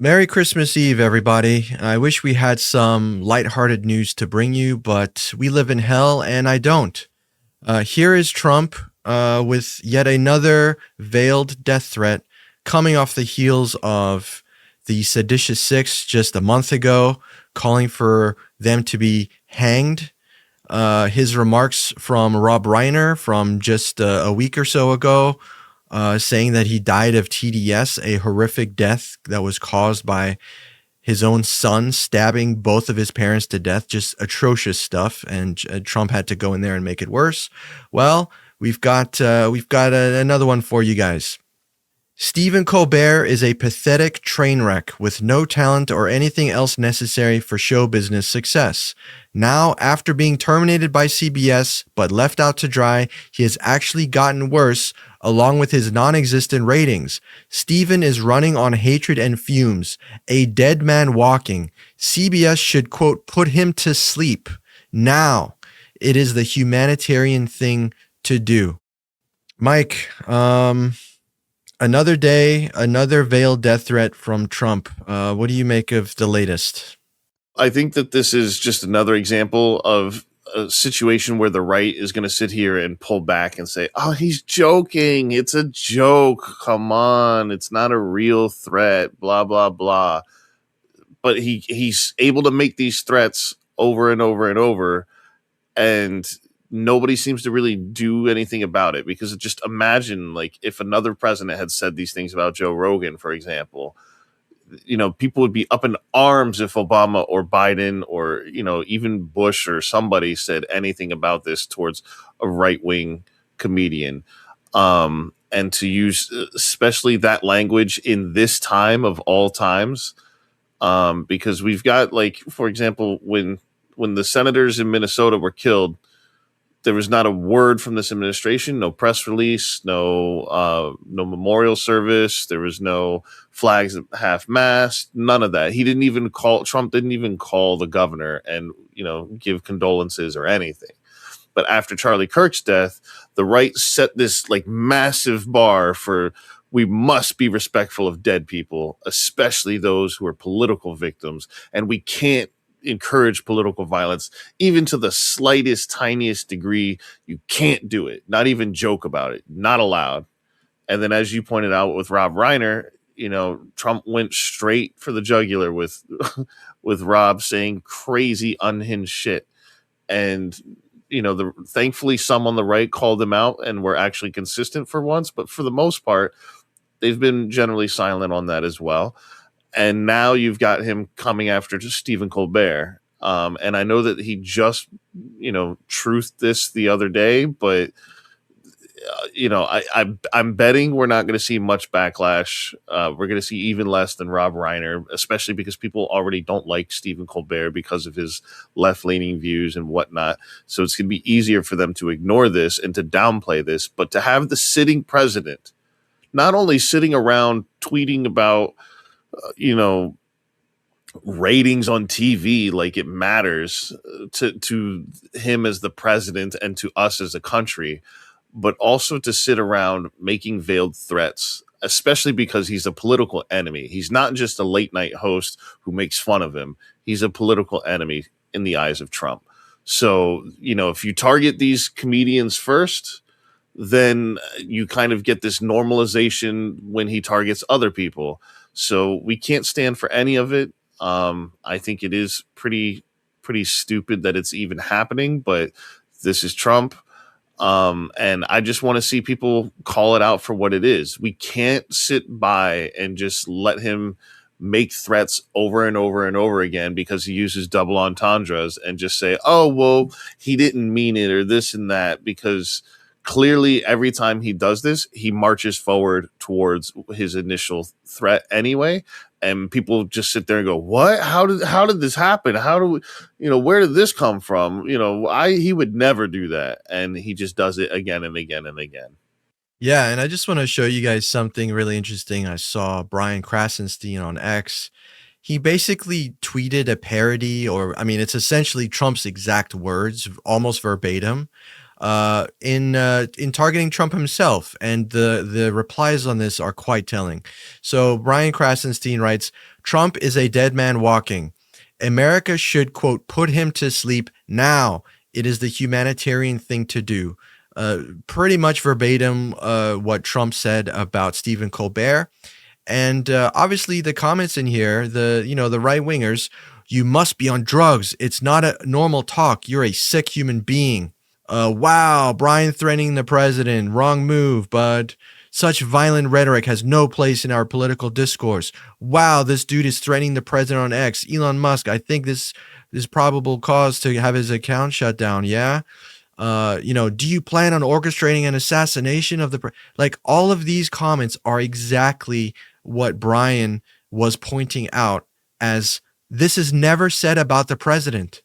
Merry Christmas Eve, everybody. I wish we had some lighthearted news to bring you, but we live in hell and I don't. Here is Trump with yet another veiled death threat coming off the heels of the Seditious Six just a month ago, calling for them to be hanged. His remarks from Rob Reiner from just a week or so ago, saying that he died of TDS, a horrific death that was caused by his own son stabbing both of his parents to death. Just atrocious stuff, and Trump had to go in there and make it worse. Well, we've got another one for you guys. Stephen Colbert is a pathetic train wreck with no talent or anything else necessary for show business success. Now, after being terminated by CBS but left out to dry, he has actually gotten worse, along with his non-existent ratings. Stephen is running on hatred and fumes, a dead man walking. CBS should, quote, put him to sleep. Now, it is the humanitarian thing to do. Mike, another day, another veiled death threat from Trump. What do you make of the latest? I think that this is just another example of a situation where the right is going to sit here and pull back and say, oh, he's joking. It's a joke. Come on. It's not a real threat, blah, blah, blah. But he's able to make these threats over and over and over. And nobody seems to really do anything about it, because just imagine, like, if another president had said these things about Joe Rogan, for example, people would be up in arms if Obama or Biden or, even Bush or somebody said anything about this towards a right-wing comedian. And to use especially that language in this time of all times, because we've got, like, for example, when the senators in Minnesota were killed, there was not a word from this administration, no press release, no memorial service. There was no flags at half-mast, none of that. Trump didn't even call the governor and, give condolences or anything. But after Charlie Kirk's death, the right set this, like, massive bar for, we must be respectful of dead people, especially those who are political victims. And we can't encourage political violence, even to the slightest, tiniest degree. You can't do it. Not even joke about it. Not allowed. And then, as you pointed out with Rob Reiner, Trump went straight for the jugular with with Rob saying crazy, unhinged shit. And thankfully some on the right called him out and were actually consistent for once, but for the most part, they've been generally silent on that as well. And now you've got him coming after just Stephen Colbert. And I know that he just, truthed this the other day, but, I'm betting we're not going to see much backlash. We're going to see even less than Rob Reiner, especially because people already don't like Stephen Colbert because of his left-leaning views and whatnot. So it's going to be easier for them to ignore this and to downplay this. But to have the sitting president not only sitting around tweeting about, ratings on TV like it matters to him as the president and to us as a country, but also to sit around making veiled threats, especially because he's a political enemy. He's not just a late night host who makes fun of him. He's a political enemy in the eyes of Trump. So, if you target these comedians first, then you kind of get this normalization when he targets other people. So we can't stand for any of it. I think it is pretty stupid that it's even happening, but this is Trump. And I just want to see people call it out for what it is. We can't sit by and just let him make threats over and over and over again because he uses double entendres and just say, oh, well, he didn't mean it or this and that, because clearly every time he does this, he marches forward towards his initial threat anyway. And people just sit there and go, what? How did this happen? How do we, where did this come from? He would never do that. And he just does it again and again and again. Yeah, and I just want to show you guys something really interesting. I saw Brian Krassenstein on X. He basically tweeted a parody, or, it's essentially Trump's exact words, almost verbatim. in targeting Trump himself, and the replies on this are quite telling. So Brian Krassenstein writes, "Trump is a dead man walking. America should, quote, put him to sleep now. It is the humanitarian thing to do." Pretty much verbatim what Trump said about Stephen Colbert. And obviously the comments in here, the right wingers, "You must be on drugs. It's not a normal talk. You're a sick human being. Wow, Brian threatening the president. Wrong move, bud. Such violent rhetoric has no place in our political discourse. Wow, this dude is threatening the president on X. Elon Musk, I think this is probable cause to have his account shut down. Yeah. Do you plan on orchestrating an assassination of the like all of these comments are exactly what Brian was pointing out as this is never said about the president.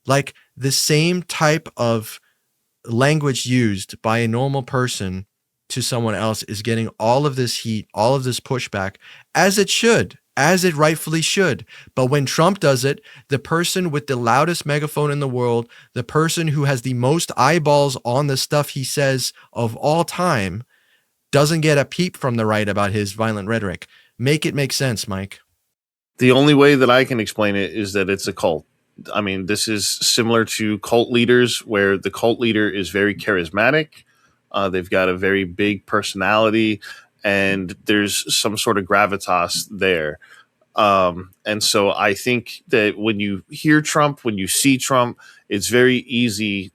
Like the same type of language used by a normal person to someone else is getting all of this heat, all of this pushback, as it should, as it rightfully should. But when Trump does it, the person with the loudest megaphone in the world, the person who has the most eyeballs on the stuff he says of all time, doesn't get a peep from the right about his violent rhetoric. Make it make sense, Mike. The only way that I can explain it is that it's a cult. I mean, this is similar to cult leaders where the cult leader is very charismatic. They've got a very big personality and there's some sort of gravitas there. And so I think that when you hear Trump, when you see Trump, it's very easy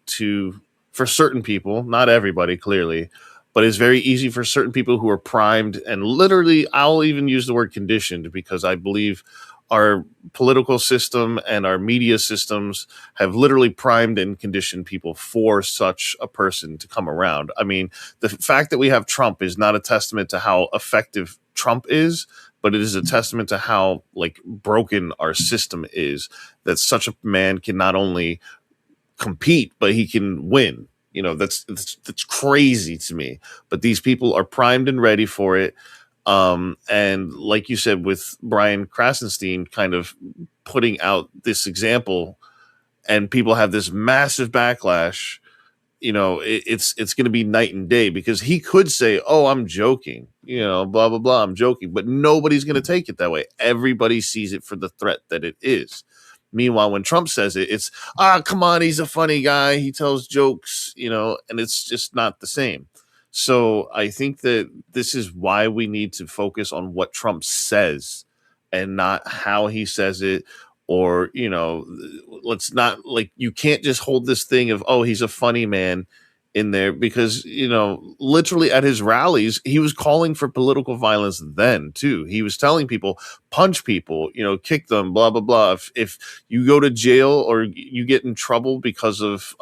for certain people, not everybody clearly, but it's very easy for certain people who are primed and literally, I'll even use the word conditioned because I believe our political system and our media systems have literally primed and conditioned people for such a person to come around. I mean, the fact that we have Trump is not a testament to how effective Trump is, but it is a testament to how broken our system is, that such a man can not only compete, but he can win. That's crazy to me. But these people are primed and ready for it. And like you said, with Brian Krassenstein kind of putting out this example, and people have this massive backlash, it's going to be night and day because he could say, "Oh, I'm joking," blah, blah, blah, "I'm joking," but nobody's going to take it that way. Everybody sees it for the threat that it is. Meanwhile, when Trump says it, it's, come on, he's a funny guy. He tells jokes, and it's just not the same. So I think that this is why we need to focus on what Trump says and not how he says it. Or, let's not you can't just hold this thing of, oh, he's a funny man in there because, literally at his rallies, he was calling for political violence then too. He was telling people, punch people, kick them, blah, blah, blah. If you go to jail or you get in trouble because of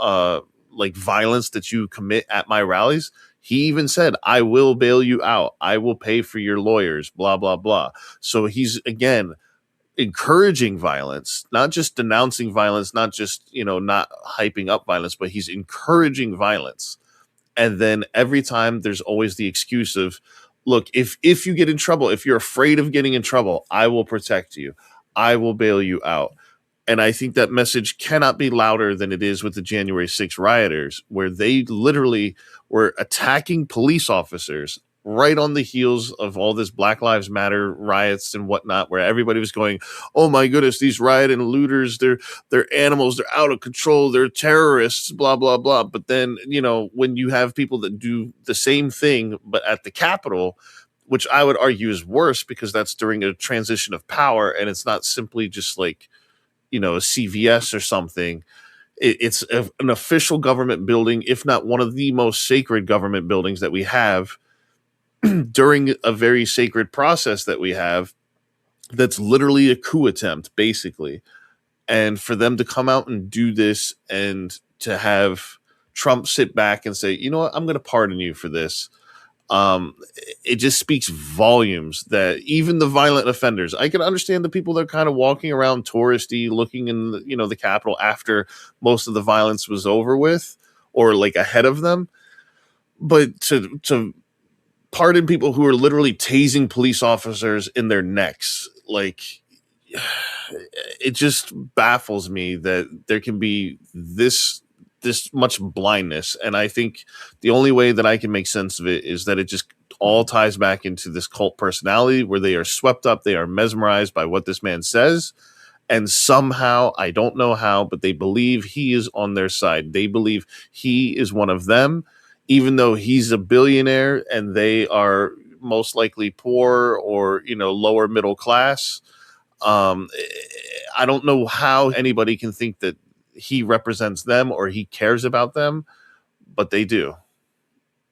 violence that you commit at my rallies, he even said, "I will bail you out. I will pay for your lawyers," blah, blah, blah. So he's, again, encouraging violence, not just denouncing violence, not just, not hyping up violence, but he's encouraging violence. And then every time there's always the excuse of, look, if you get in trouble, if you're afraid of getting in trouble, I will protect you. I will bail you out. And I think that message cannot be louder than it is with the January 6th rioters, where they literally were attacking police officers right on the heels of all this Black Lives Matter riots and whatnot, where everybody was going, "Oh my goodness, these riot and looters, they're animals, they're out of control, they're terrorists, blah, blah, blah." But then, when you have people that do the same thing, but at the Capitol, which I would argue is worse because that's during a transition of power and it's not simply just a CVS or something. It's an official government building, if not one of the most sacred government buildings that we have, during a very sacred process that we have, that's literally a coup attempt, basically. And for them to come out and do this and to have Trump sit back and say, "You know what, I'm going to pardon you for this." It just speaks volumes that even the violent offenders, I can understand the people that are kind of walking around touristy, looking in the Capitol after most of the violence was over with or ahead of them. But to pardon people who are literally tasing police officers in their necks, it just baffles me that there can be this this much blindness. And I think the only way that I can make sense of it is that it just all ties back into this cult personality where they are swept up, they are mesmerized by what this man says. And somehow, I don't know how, but they believe he is on their side. They believe he is one of them, even though he's a billionaire and they are most likely poor or, lower middle class. I don't know how anybody can think that he represents them or he cares about them, but they do.